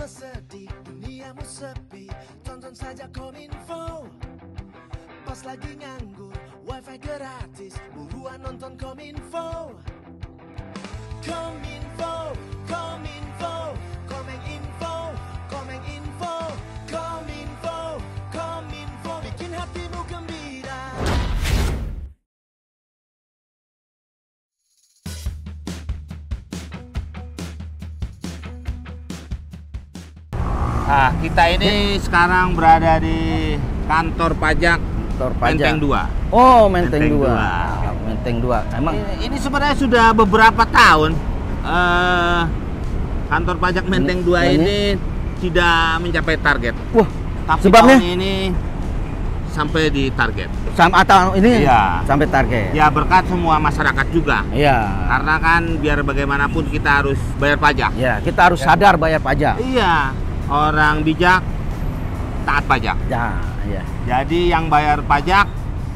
sedih, duniamu sepi, tonton saja Kominfo. Pas lagi nganggur, wifi gratis, buruan nonton Kominfo. Kominfo, Kominfo, Komeng Info, Komeng Info, Kominfo, Kominfo, bikin hatimu gembira. Nah, kita ini sekarang berada di kantor pajak Menteng 2. Oh, Menteng 2. 2. Menteng 2. Emang Ini sebenarnya sudah beberapa tahun kantor pajak Menteng 2 ini tidak mencapai target. wah, Tapi sebabnya? tahun ini sampai di target. atau ini Iya. sampai target. Ya berkat semua masyarakat juga. Iya. Karena kan biar bagaimanapun kita harus bayar pajak. Ya, kita harus sadar bayar pajak. Iya, orang bijak taat pajak. Ya, iya. Jadi yang bayar pajak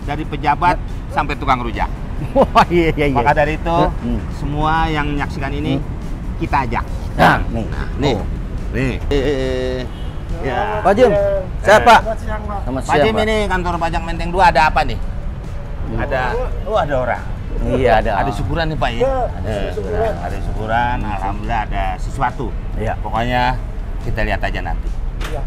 dari pejabat sampai tukang rujak. Wah, iya. Maka dari itu semua yang menyaksikan ini kita ajak. Nah, nih. Nih. Oh. Nih. Ya. Pak Jim, siapa? Selamat siang, Pak. Selamat Pak siang, Jim, Pak. ini kantor pajak Menteng 2 ada apa nih? Ada orang. Iya, ada. Ada syukuran nih Pak ya. Ada syukuran, alhamdulillah ada sesuatu. Iya. Pokoknya kita lihat aja nanti. Iya.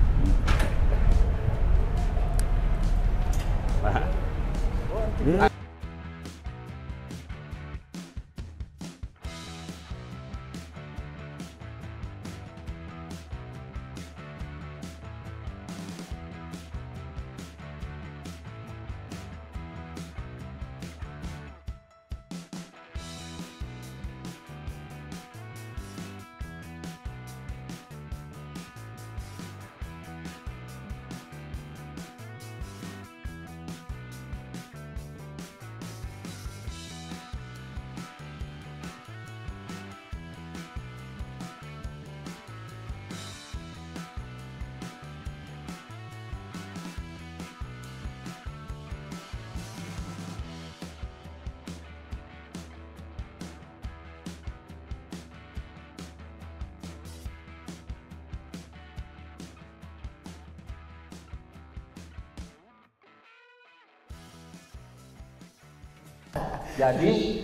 Jadi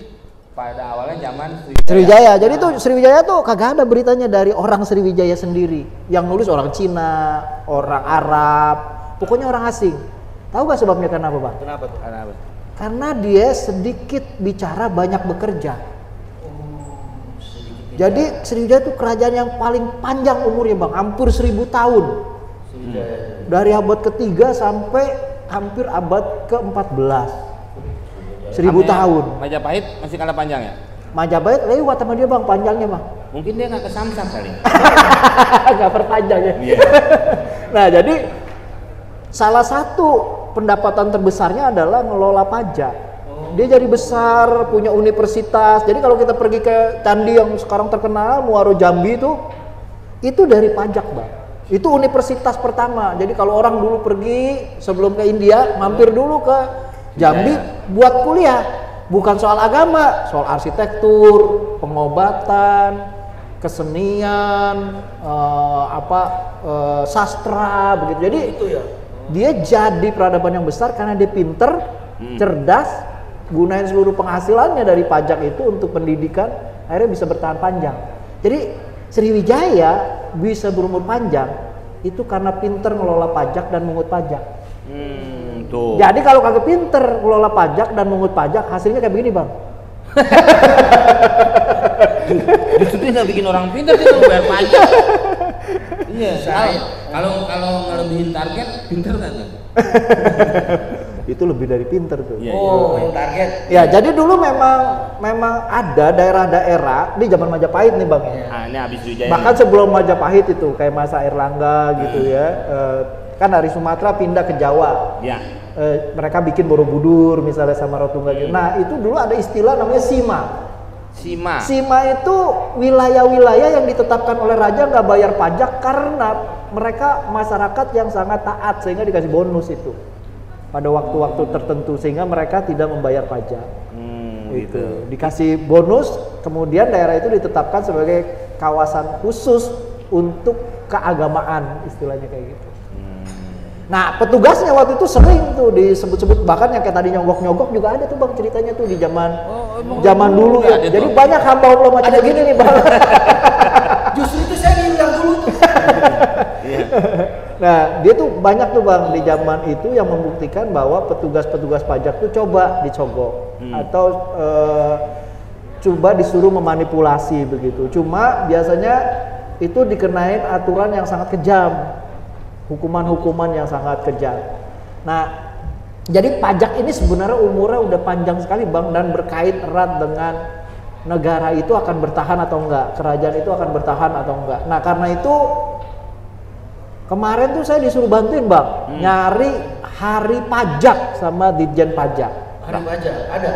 pada awalnya zaman Sriwijaya. Jadi tuh Sriwijaya tuh kagak ada beritanya dari orang Sriwijaya sendiri. Yang nulis orang Cina, orang Arab, pokoknya orang asing. Tahu gak sebabnya kenapa, Bang? Kenapa tuh? Kenapa? Karena dia sedikit bicara, banyak bekerja. Jadi Sriwijaya itu kerajaan yang paling panjang umurnya, Bang, hampir 1000 tahun. Dari abad ketiga sampai hampir abad ke-14. 1000 tahun. Majapahit masih kalah panjang ya? Majapahit lewat sama dia, Bang, panjangnya, Bang. Mungkin dia nggak ke Samsat kali. Nggak perpanjang ya. Iya. Nah, jadi salah satu pendapatan terbesarnya adalah ngelola pajak. Dia jadi besar, punya universitas. Jadi kalau kita pergi ke candi yang sekarang terkenal, Muaro Jambi itu dari pajak, Bang. Itu universitas pertama. Jadi kalau orang dulu pergi sebelum ke India, mampir dulu ke Jambi buat kuliah. Bukan soal agama, soal arsitektur, pengobatan, kesenian, sastra, begitu. Jadi dia jadi peradaban yang besar karena dia pinter, cerdas, gunain seluruh penghasilannya dari pajak itu untuk pendidikan, akhirnya bisa bertahan panjang. Jadi Sriwijaya bisa berumur panjang itu karena pinter ngelola pajak dan mengut pajak. Tuh. Jadi kalau kagak pinter ngelola pajak dan mengut pajak, hasilnya kayak begini, Bang. Justru dia nggak bikin orang pintar, dia tuh bayar pajak. Iya. Kalau ngelebihin target, pintar nggak tuh? Itu lebih dari pinter tuh. Iya, target. Ya, jadi dulu memang ada daerah-daerah di zaman Majapahit nih, Bang. Nah, ini habis Sriwijaya. Bahkan sebelum Majapahit itu kayak masa Airlangga gitu ya. Kan dari Sumatera pindah ke Jawa. Ya. Mereka bikin Borobudur misalnya sama Rotungga gitu. Nah, itu dulu ada istilah namanya Sima. Sima itu wilayah-wilayah yang ditetapkan oleh raja nggak bayar pajak karena mereka masyarakat yang sangat taat sehingga dikasih bonus itu pada waktu-waktu tertentu sehingga mereka tidak membayar pajak. Gitu. Dikasih bonus, kemudian daerah itu ditetapkan sebagai kawasan khusus untuk keagamaan istilahnya kayak gitu. Nah petugasnya waktu itu sering tuh disebut-sebut, bahkan yang kayak tadi nyogok-nyogok juga ada tuh bang ceritanya tuh di zaman dulu ya. Jadi banyak hamba Allah macam gini nih bang. Justru itu saya bilang dulu tuh. Nah dia tuh banyak tuh bang di zaman itu yang membuktikan bahwa petugas-petugas pajak tuh coba dicogok atau coba disuruh memanipulasi begitu. Cuma biasanya itu dikenain aturan yang sangat kejam. Hukuman-hukuman yang sangat kejam. Nah, jadi pajak ini sebenarnya umurnya udah panjang sekali bang dan berkait erat dengan negara itu akan bertahan atau enggak, kerajaan itu akan bertahan atau enggak. Nah, karena itu kemarin tuh saya disuruh bantuin bang nyari hari pajak sama Ditjen Pajak. Hari pajak ada.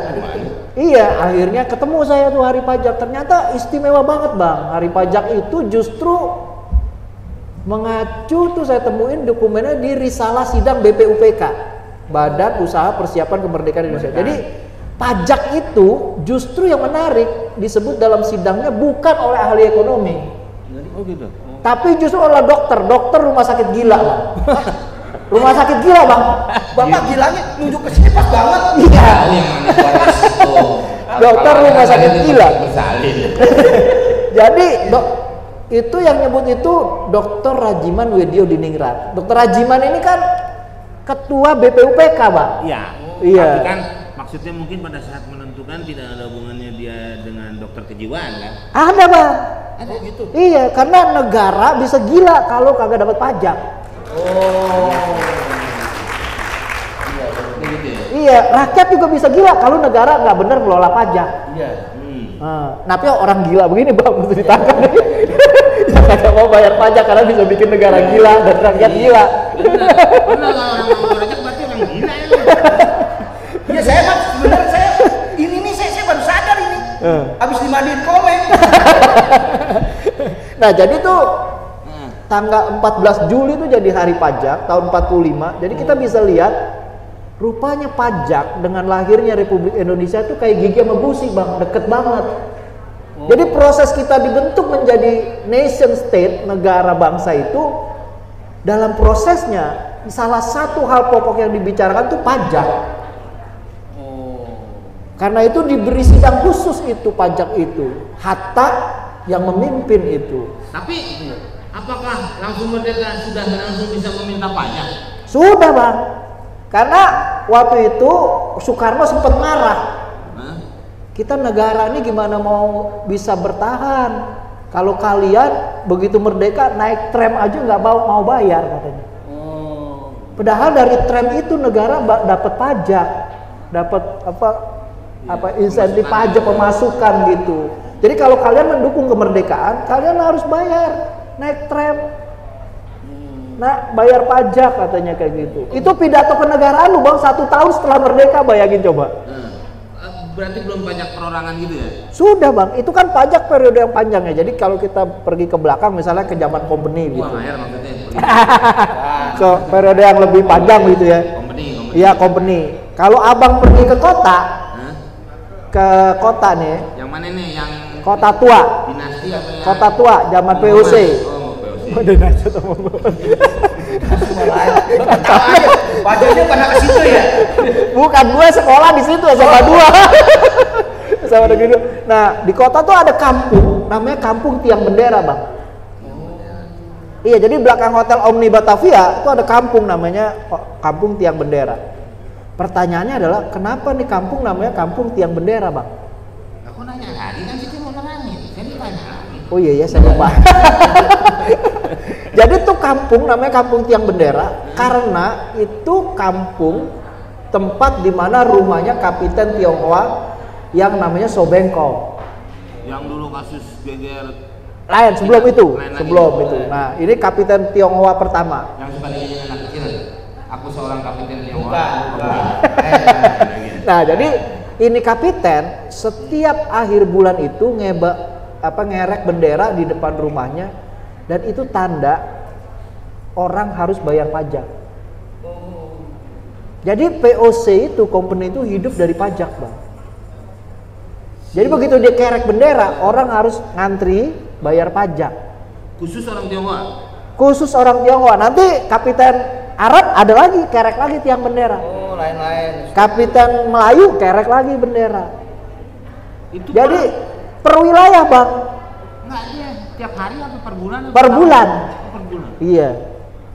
Iya, akhirnya ketemu saya tuh hari pajak. Ternyata istimewa banget bang. Hari pajak itu justru mengacu tuh saya temuin dokumennya di Risalah Sidang BPUPK, Badan Usaha Persiapan Kemerdekaan Indonesia. Jadi pajak itu justru yang menarik disebut dalam sidangnya bukan oleh ahli ekonomi, tapi justru oleh dokter rumah sakit gila bang. Rumah sakit gila bang. Bapak gilanya nunjuk ke sini pas banget. Iya. Dokter rumah sakit gila. Jadi itu yang nyebut itu Dr. Rajiman Weddio Diningrat. Dr. Rajiman ini kan ketua BPUPK, Pak. Iya. Iya. Tapi kan maksudnya mungkin pada saat menentukan tidak ada hubungannya dia dengan dokter kejiwaan kan? Ada, Bang. Ada gitu. Iya, karena negara bisa gila kalau kagak dapat pajak. Iya, gitu ya. Iya, rakyat juga bisa gila kalau negara nggak benar ngelola pajak. Iya. Tapi orang gila begini bang mesti ditangkap nih. Yang kagak mau bayar pajak karena bisa bikin negara gila dan rakyat gila. Benar kalau orang mau pajak berarti orang gila ya. Iya saya mah sebenarnya saya ini saya baru sadar ini. Habis dimandiin komen. Nah jadi tuh tanggal 14 Juli itu jadi hari pajak tahun 45. Jadi kita bisa lihat rupanya pajak dengan lahirnya Republik Indonesia itu kayak gigi sama gusi bang, deket banget. Jadi proses kita dibentuk menjadi nation state, negara bangsa itu dalam prosesnya salah satu hal pokok yang dibicarakan itu pajak. Karena itu diberi sidang khusus itu pajak itu, Hatta yang memimpin itu. Tapi apakah langsung merdeka sudah langsung bisa meminta pajak? Sudah bang. Karena waktu itu Soekarno sempat marah. Kita negara ini gimana mau bisa bertahan kalau kalian begitu merdeka naik tram aja nggak mau bayar katanya. Padahal dari tram itu negara dapat pajak, dapat apa insentif pajak pemasukan gitu. Jadi kalau kalian mendukung kemerdekaan, kalian harus bayar naik tram. Nah, bayar pajak katanya kayak gitu. Itu pidato kenegaraan lu bang 1 tahun setelah merdeka, bayangin coba. Berarti belum pajak perorangan gitu ya? Sudah bang, itu kan pajak periode yang panjang ya. Jadi kalau kita pergi ke belakang, misalnya ke zaman company gitu. Air maksudnya. Ke periode yang lebih panjang gitu ya. Company. Iya company. Kalau abang pergi ke kota, ke kota nih. Yang mana nih? Yang kota tua. Dinasti apa ya? Kota tua, zaman POC. Dinasti atau Pajaknya pada ke situ ya? Bukan, gue sekolah di situ SMA 2. SMA 2 gitu. Nah, di kota tuh ada kampung, namanya Kampung Tiang Bendera, Bang. Iya, jadi belakang Hotel Omni Batavia itu ada kampung namanya Kampung Tiang Bendera. Pertanyaannya adalah, kenapa nih kampung namanya Kampung Tiang Bendera, Bang? Aku nanya lagi kan situ mau nerangin. Saya ditanya lagi. Oh iya, saya lupa. Jadi tuh kampung namanya Kampung Tiang Bendera karena itu kampung tempat di mana rumahnya Kapiten Tionghoa yang namanya Sobengkong. Yang dulu kasus geger Lain sebelum itu, sebelum lagi. itu. Nah, ini Kapiten Tionghoa pertama. Yang suka dijadiin anak kecil. Aku seorang kapiten Tionghoa. Bukan. Nah, jadi ini kapiten setiap akhir bulan itu ngerek bendera di depan rumahnya. Dan itu tanda orang harus bayar pajak. Jadi POC itu, company itu hidup dari pajak, Bang. Jadi begitu dia kerek bendera, orang harus ngantri bayar pajak. Khusus orang Tionghoa? Khusus orang Tionghoa. Nanti kapiten Arab ada lagi, kerek lagi tiang bendera. Oh, lain-lain. Kapiten Melayu kerek lagi bendera. Itu Jadi per wilayah, Bang. enggak dia tiap hari atau per bulan? Per bulan. Per bulan. Iya.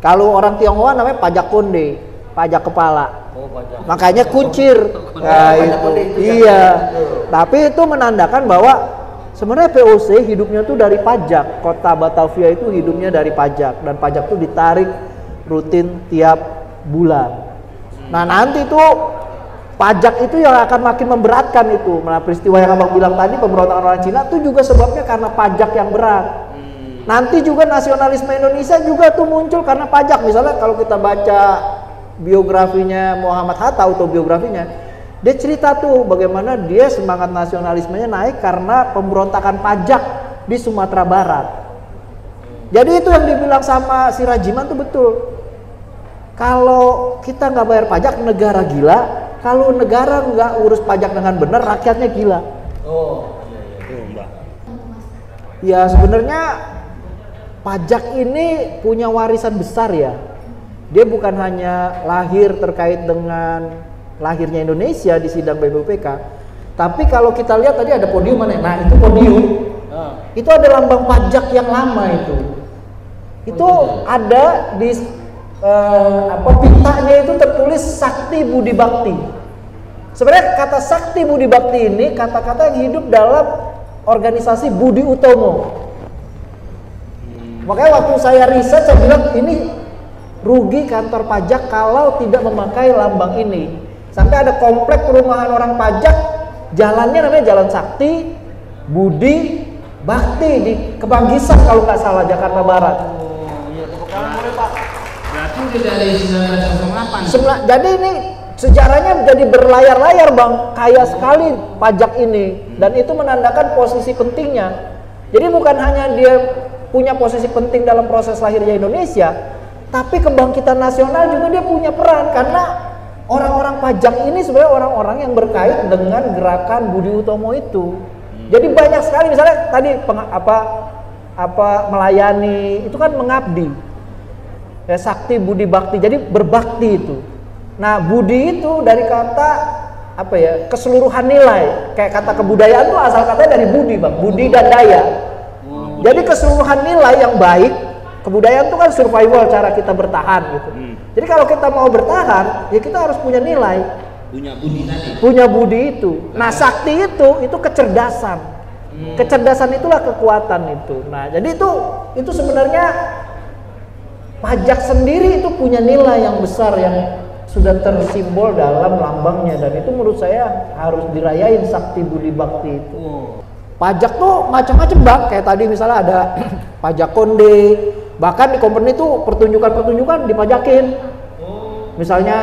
Kalau orang Tionghoa namanya pajak konde, pajak kepala. Oh, pajak. Makanya kuncir. Nah, pajak itu. konde itu Iya. Betul. Tapi itu menandakan bahwa sebenarnya VOC hidupnya tuh dari pajak. Kota Batavia itu hidupnya dari pajak, dan pajak tuh ditarik rutin tiap bulan. Nah, nanti tuh pajak itu yang akan makin memberatkan itu. Nah, peristiwa yang Abang bilang tadi, pemberontakan orang Cina itu juga sebabnya karena pajak yang berat. Nanti juga nasionalisme Indonesia juga tuh muncul karena pajak. Misalnya kalau kita baca biografinya Muhammad Hatta, autobiografinya, dia cerita tuh bagaimana dia semangat nasionalismenya naik karena pemberontakan pajak di Sumatera Barat. Jadi itu yang dibilang sama si Rajiman tuh betul. Kalau kita nggak bayar pajak, negara gila. Kalau negara nggak urus pajak dengan benar, rakyatnya gila. Oh, Ya sebenarnya pajak ini punya warisan besar ya. Dia bukan hanya lahir terkait dengan lahirnya Indonesia di sidang BPUPK, tapi kalau kita lihat tadi ada podium mana? Nah itu podium, itu ada lambang pajak yang lama itu. Itu ada di pintanya itu tertulis Sakti Budi Bakti. Sebenarnya kata Sakti Budi Bakti ini kata-kata yang hidup dalam organisasi Budi Utomo. Makanya waktu saya riset saya bilang ini rugi kantor pajak kalau tidak memakai lambang ini. Sampai ada komplek perumahan orang pajak, jalannya namanya Jalan Sakti Budi Bakti di Kebanggisan kalau nggak salah, Jakarta Barat. Berarti udah dari 1908. Jadi ini sejarahnya jadi berlayar-layar, Bang. Kaya sekali pajak ini, dan itu menandakan posisi pentingnya. Jadi bukan hanya dia punya posisi penting dalam proses lahirnya Indonesia, tapi kebangkitan nasional juga dia punya peran, karena orang-orang pajak ini sebenarnya orang-orang yang berkait dengan gerakan Budi Utomo itu. Jadi banyak sekali, misalnya tadi melayani itu kan mengabdi. Ya, Sakti Budi Bakti, jadi berbakti itu. Nah, budi itu dari kata keseluruhan nilai. Kayak kata kebudayaan itu asal katanya dari budi, Bang. Budi dan daya. Jadi keseluruhan nilai yang baik, kebudayaan itu kan survival, cara kita bertahan gitu. Jadi kalau kita mau bertahan, ya kita harus punya nilai. Punya budi tadi. Punya budi itu. Nah, sakti itu kecerdasan. Kecerdasan itulah kekuatan itu. Nah, jadi itu sebenarnya pajak sendiri itu punya nilai yang besar yang sudah tersimbol dalam lambangnya, dan itu menurut saya harus dirayain Sakti Budi Bakti itu. Pajak tuh macam-macam, Bang. Kayak tadi misalnya ada pajak konde, bahkan di company tuh pertunjukan-pertunjukan dipajakin. Misalnya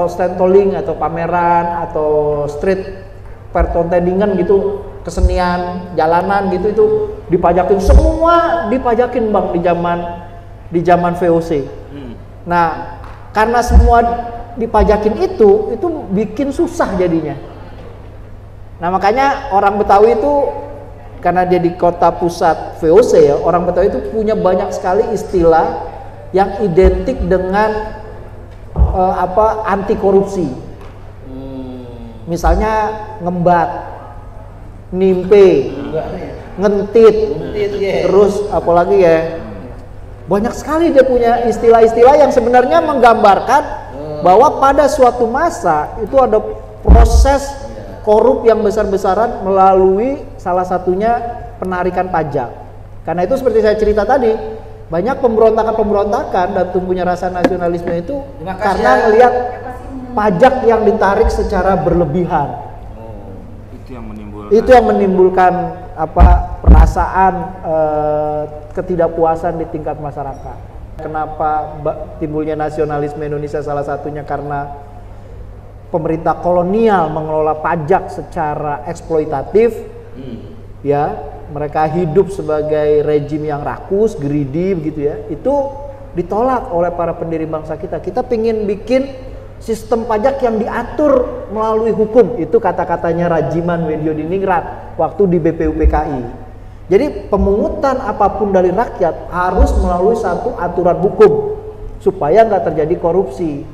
stand tolling atau pameran atau street pertontendingan gitu, kesenian jalanan gitu, itu dipajakin, semua dipajakin, Bang, di zaman VOC. Nah, karena semua dipajakin itu bikin susah jadinya. Nah, makanya orang Betawi itu, karena dia di kota pusat VOC ya, orang Betawi itu punya banyak sekali istilah yang identik dengan anti korupsi. Misalnya ngembat, nimpe, ngentit, terus apalagi ya, banyak sekali dia punya istilah-istilah yang sebenarnya menggambarkan bahwa pada suatu masa itu ada proses korup yang besar-besaran melalui salah satunya penarikan pajak. Karena itu seperti saya cerita tadi, banyak pemberontakan dan tumbuhnya rasa nasionalisme itu karena melihat pajak yang ditarik secara berlebihan. Itu yang menimbulkan perasaan ketidakpuasan di tingkat masyarakat. Kenapa timbulnya nasionalisme Indonesia? Salah satunya karena pemerintah kolonial mengelola pajak secara eksploitatif. Ya, mereka hidup sebagai rejim yang rakus, greedy begitu ya. Itu ditolak oleh para pendiri bangsa kita. Kita pingin bikin sistem pajak yang diatur melalui hukum. Itu kata-katanya Rajiman Weddiodiningrat waktu di BPUPKI. Jadi pemungutan apapun dari rakyat harus melalui satu aturan hukum supaya nggak terjadi korupsi.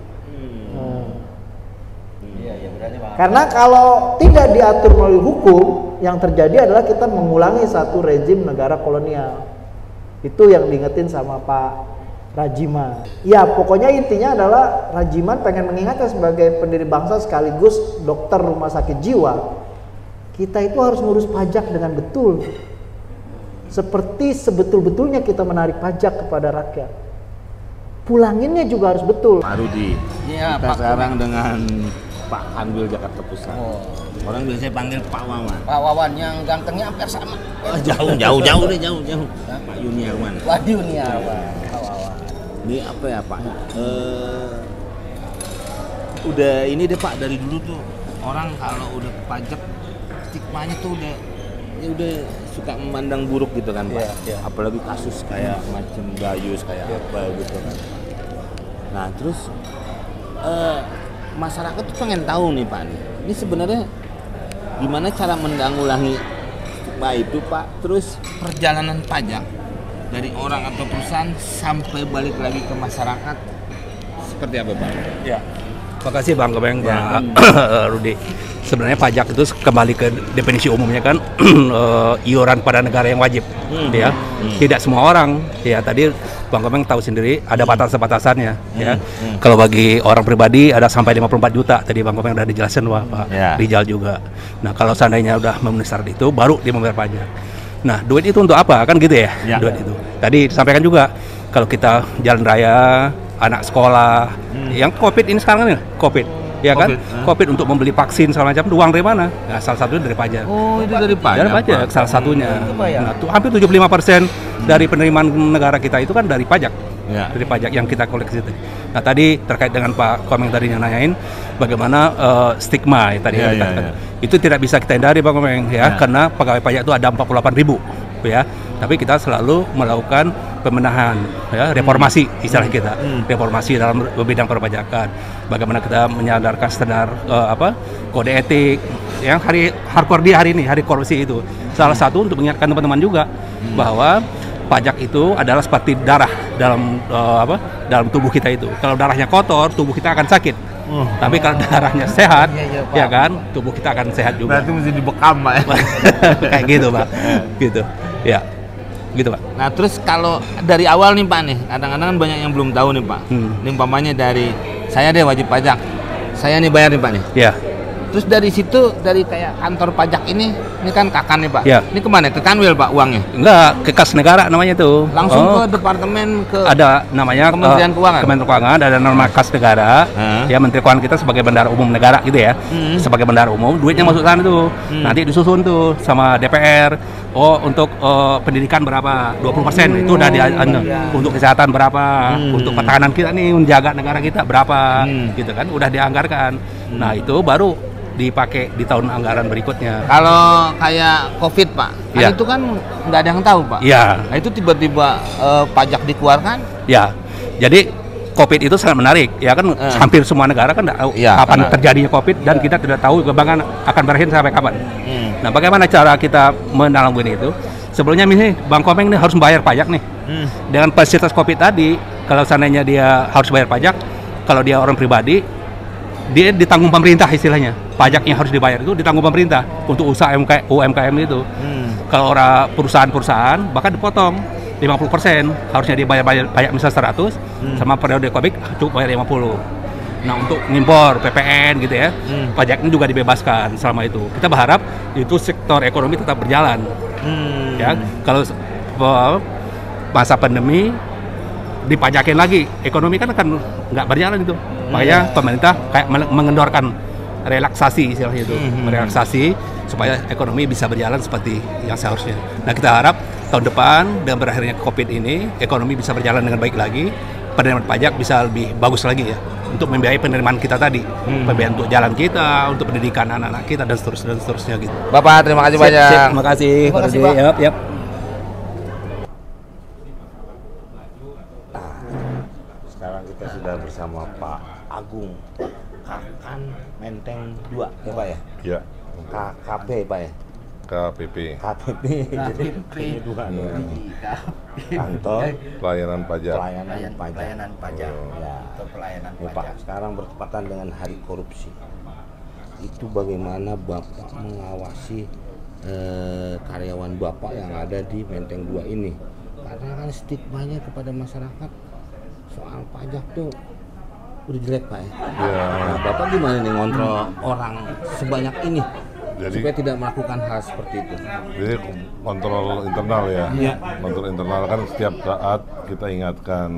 Iya, berarti Pak. Karena kalau tidak diatur melalui hukum, yang terjadi adalah kita mengulangi satu rezim negara kolonial. Itu yang diingetin sama Pak Rajiman. Ya, pokoknya intinya adalah Rajiman pengen mengingatkan sebagai pendiri bangsa sekaligus dokter rumah sakit jiwa, kita itu harus ngurus pajak dengan betul. Seperti sebetul-betulnya kita menarik pajak kepada rakyat. Pulanginnya juga harus betul. Pak Rudi, Iya, kita Pak. sekarang dengan Pak Kanwil Jakarta Pusat. Orang biasanya panggil Pak Wawan. Pak Wawan yang gantengnya hampir sama. Jauh deh. Pak Yuniarwan. Pak Yuniarwan. Pak Wawan. Ini apa ya Pak? Udah ini deh Pak, dari dulu tuh orang kalau udah pajak stigmanya tuh udah suka memandang buruk gitu kan Pak. Iya. Apalagi kasus kayak macam Gayus kayak apa gitu kan. Nah terus masyarakat tuh pengen tahu nih Pak, ini sebenarnya gimana cara menanggulangi stigma itu Pak. Terus perjalanan pajak dari orang atau perusahaan sampai balik lagi ke masyarakat seperti apa Pak? Ya, makasih Bang Kebeng, Ya. Pak Rudi. Sebenarnya pajak itu kembali ke definisi umumnya kan iuran pada negara yang wajib, ya. Tidak semua orang, ya. Tadi Bang Kebeng tahu sendiri ada batasan-batasannya, ya. Kalau bagi orang pribadi ada sampai 54 juta. Tadi Bang Kebeng udah dijelasin Pak Ya. Rijal juga. Nah, kalau seandainya udah memenuhi syarat itu, baru dia membayar pajak. Nah, duit itu untuk apa? Kan gitu ya, Ya. duit itu. Tadi disampaikan juga, kalau kita jalan raya, anak sekolah, yang COVID ini sekarang nih, COVID. Ya kan, COVID untuk membeli vaksin segala macam, uang dari mana? Nah, salah satunya dari pajak. Oh itu dari pajak? Dari pajak, salah satunya. bayar. Nah, hampir 75% dari penerimaan negara kita itu kan dari pajak. Ya. Dari pajak yang kita koleksi itu. Nah, tadi terkait dengan Pak Komeng tadi yang nanyain bagaimana stigma ya, tadi Ya, yang ya, dikatakan. ya. Itu tidak bisa kita hindari Pak Komeng ya, karena pegawai pajak itu ada 48.000 ya. Tapi kita selalu melakukan pemenahan ya, reformasi istilah kita. Reformasi dalam bidang perpajakan. Bagaimana kita menyadarkan standar kode etik yang hardcore di hari ini, hari korupsi itu. Salah satu untuk mengingatkan teman-teman juga bahwa pajak itu adalah seperti darah dalam dalam tubuh kita itu. Kalau darahnya kotor, tubuh kita akan sakit. Tapi kalau darahnya sehat, Iya, Pak. ya kan, tubuh kita akan sehat juga. Berarti mesti dibekam Pak ya? Kayak gitu Pak, gitu, ya, gitu Pak. Nah terus kalau dari awal nih Pak nih, kadang-kadang kan banyak yang belum tahu nih Pak. Ini umpamanya dari saya deh wajib pajak, saya nih bayar nih Pak nih. Ya, Terus dari situ, dari kayak kantor pajak ini kan Kakan nih Pak. Ya. Ini kemana? Ke Kanwil Pak uangnya? enggak, ke kas negara namanya tuh. Langsung Oh, ke departemen ke ada namanya Kementerian Keuangan? Kementerian Keuangan, ada nama kas negara. Ya, Menteri Keuangan kita sebagai bendahara umum negara gitu ya. Sebagai bendahara umum, duitnya masuk sana tuh. Nanti disusun tuh sama DPR. Oh, untuk pendidikan berapa? 20% itu udah untuk kesehatan berapa? Untuk pertahanan kita nih, menjaga negara kita berapa? Gitu kan, udah dianggarkan. Nah, itu baru dipakai di tahun anggaran berikutnya. Kalau kayak COVID Pak, kan Ya. itu kan nggak ada yang tahu Pak. Iya. Nah itu tiba-tiba pajak dikeluarkan. Ya, jadi COVID itu sangat menarik, ya kan hampir semua negara kan tidak tahu Iya, kapan karena- terjadinya COVID dan kita tidak tahu kembangan akan berakhir sampai kapan. Nah, bagaimana cara kita menanggulangi itu? Sebelumnya misalnya Bang Komeng ini harus membayar pajak nih. Dengan fasilitas COVID tadi, kalau seandainya dia harus bayar pajak, kalau dia orang pribadi, dia ditanggung pemerintah istilahnya. Pajak yang harus dibayar itu ditanggung pemerintah untuk usaha UMKM itu. Kalau orang perusahaan bahkan dipotong 50%, harusnya dia bayar pajak misal 100, sama periode COVID cukup bayar 50. Nah, untuk ngimpor PPN gitu ya, pajaknya juga dibebaskan selama itu. Kita berharap itu sektor ekonomi tetap berjalan. Ya, kalau masa pandemi dipajakin lagi, ekonomi kan akan nggak berjalan itu. Makanya pemerintah kayak mengendorkan relaksasi istilahnya itu, relaksasi supaya ekonomi bisa berjalan seperti yang seharusnya. Nah, kita harap tahun depan dengan berakhirnya COVID ini, ekonomi bisa berjalan dengan baik lagi, penerimaan pajak bisa lebih bagus lagi ya, untuk membiayai penerimaan kita tadi, pembiayaan untuk jalan kita, untuk pendidikan anak-anak kita dan seterusnya gitu. Bapak terima kasih banyak. Terima kasih. Terima kasih, Pak Pak. Rudi. Yap. Sekarang kita sudah bersama Pak Agung Kakan Menteng 2 ya Pak ya? Ya, KKP Pak ya? KPP. KPP. Jadi penyeduhan. Kantor Pelayanan pajak. pelayanan pajak. Pelayanan pajak. Ya. Atau pelayanan Ya, Pak, pajak. sekarang bertepatan dengan hari korupsi. Itu bagaimana Bapak mengawasi karyawan Bapak yang ada di Menteng 2 ini? Karena kan stigmanya kepada masyarakat soal pajak tuh udah jelek, Pak ya. Nah, Bapak gimana nih ngontrol orang sebanyak ini supaya tidak melakukan hal seperti itu? Jadi kontrol internal ya. Iya. Kontrol internal kan setiap saat kita ingatkan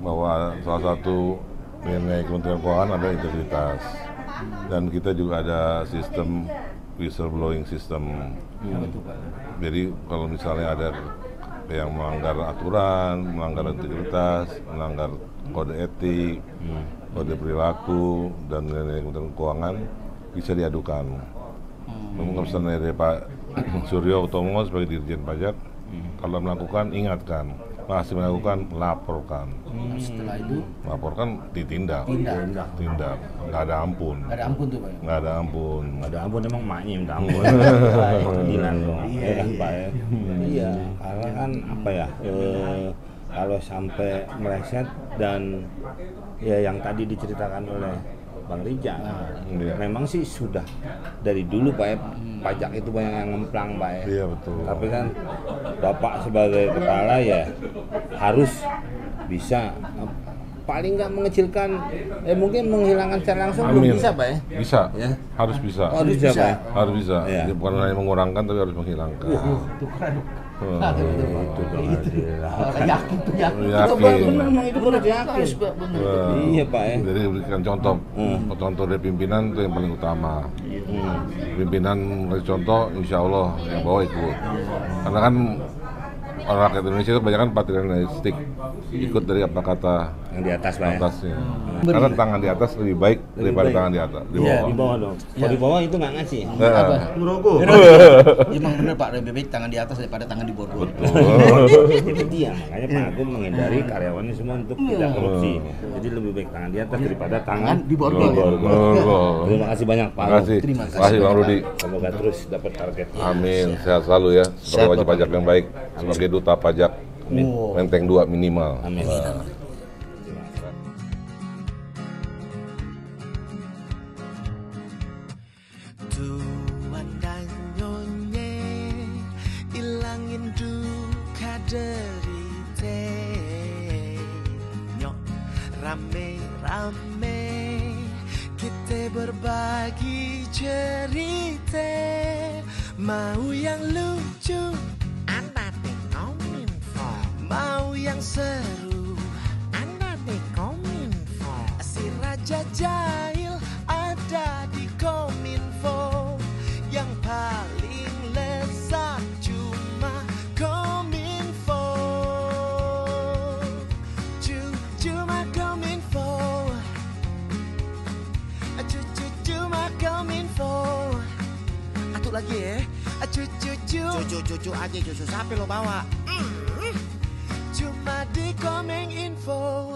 bahwa salah satu nilai Kementerian Keuangan adalah integritas. Dan kita juga ada sistem whistleblowing system. Jadi kalau misalnya ada yang melanggar aturan, melanggar integritas, melanggar kode etik, kode perilaku, dan nilai Kementerian Keuangan bisa diadukan. Memang pesan dari Pak Suryo Utomo sebagai Dirjen Pajak, kalau melakukan ingatkan, masih melakukan laporkan. Setelah itu Laporkan ditindak, tindak, nggak ada ampun, nggak ada ampun tuh Pak. nggak ada ampun. Ada ampun emang maknya minta ampun. Pengadilan dong. Iya kan Pak ya. Iya, karena kan apa ya? Kalau sampai meleset dan ya yang tadi diceritakan oleh Bang Rija, Iya. memang sih sudah dari dulu Pak ya, pajak itu banyak yang ngemplang Pak ya. Iya betul. Tapi kan Bapak sebagai kepala ya harus bisa paling nggak mengecilkan, mungkin menghilangkan secara langsung belum Amin. bisa Pak ya. Bisa, Ya. harus bisa, Oh, harus bisa Pak ya. harus bisa. Iya. Jadi bukan hanya mengurangkan tapi harus menghilangkan. Itu dong Yakin tuh yakin. Yakin. Memang itu harus yakin. Wah. Iya Pak ya. Jadi berikan contoh, contoh dari pimpinan itu yang paling utama. Pimpinan beri contoh, insya Allah yang bawah ikut. Karena kan orang rakyat Indonesia itu kebanyakan paternalistik, ikut dari apa kata Yang di atas Pak ya. atasnya. Karena tangan di atas lebih baik daripada baik. tangan di atas, di Iya, bawah. di bawah dong. Kalau di bawah itu nggak ngasih. Nah, Emang bener Pak, lebih baik tangan di atas daripada tangan di bawah. Itu dia, makanya Pak Agung menghindari karyawannya semua untuk tidak korupsi. Jadi lebih baik tangan di atas daripada tangan Di borgol. Terima kasih banyak Pak Terima Agung. kasih. Terima Terima kasih Bang Rudi. Semoga terus dapat target. Amin. Sehat selalu ya. Sebagai wajib pajak yang baik. Sebagai duta pajak. Menteng 2 minimal. Amin. Tuan dan nyonya ilangin duka derita. Nyok rame-rame kita berbagi cerita. Mau yang lucu Anda di Kominfo, mau yang seru Anda di Kominfo. Si Raja Jahil ada di Kominfo, yang paling lezat cuma Kominfo. Cuma Kominfo, cuma Kominfo. Atuh lagi ya, cucu aja, cucu sapi lo bawa. Cuma di Kominfo.